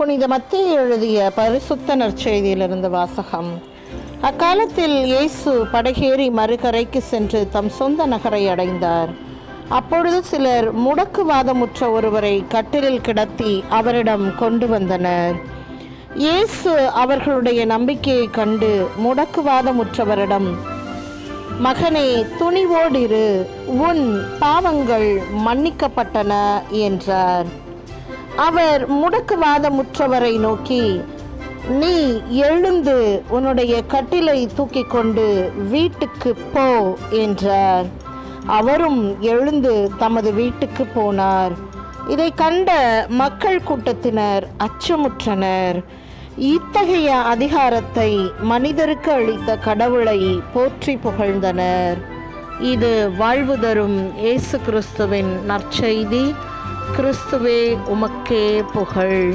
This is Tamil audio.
புனித மத்தேயு எழுதிய பரிசுத்த நற்செய்தியிலிருந்து வாசகம். அக்காலத்தில் இயேசு படகேறி மறுகரைக்கு சென்று தம் சொந்த நகரை அடைந்தார். அப்பொழுது சிலர் முடக்குவாதமுற்ற ஒருவரை கட்டிலில் கிடத்தி அவரிடம் கொண்டு வந்தனர். இயேசு அவர்களுடைய நம்பிக்கையை கண்டு முடக்குவாதமுற்றவரிடம், மகனே, துணிவோடிரு, உன் பாவங்கள் மன்னிக்கப்பட்டன என்றார். அவர் முடக்குவாதமுற்றவரை நோக்கி, நீ எழுந்து உன்னுடைய கட்டிலை தூக்கி கொண்டு வீட்டுக்கு போ என்றார். அவரும் எழுந்து தமது வீட்டுக்கு போனார். இதை கண்ட மக்கள் கூட்டத்தினர் அச்சமுற்றனர். இத்தகைய அதிகாரத்தை மனிதருக்கு அளித்த கடவுளை போற்றி புகழ்ந்தனர். இது வாழ்வு தரும் இயேசு கிறிஸ்துவின் நற்செய்தி. கிறிஸ்துவே, உமக்கே புகழ்.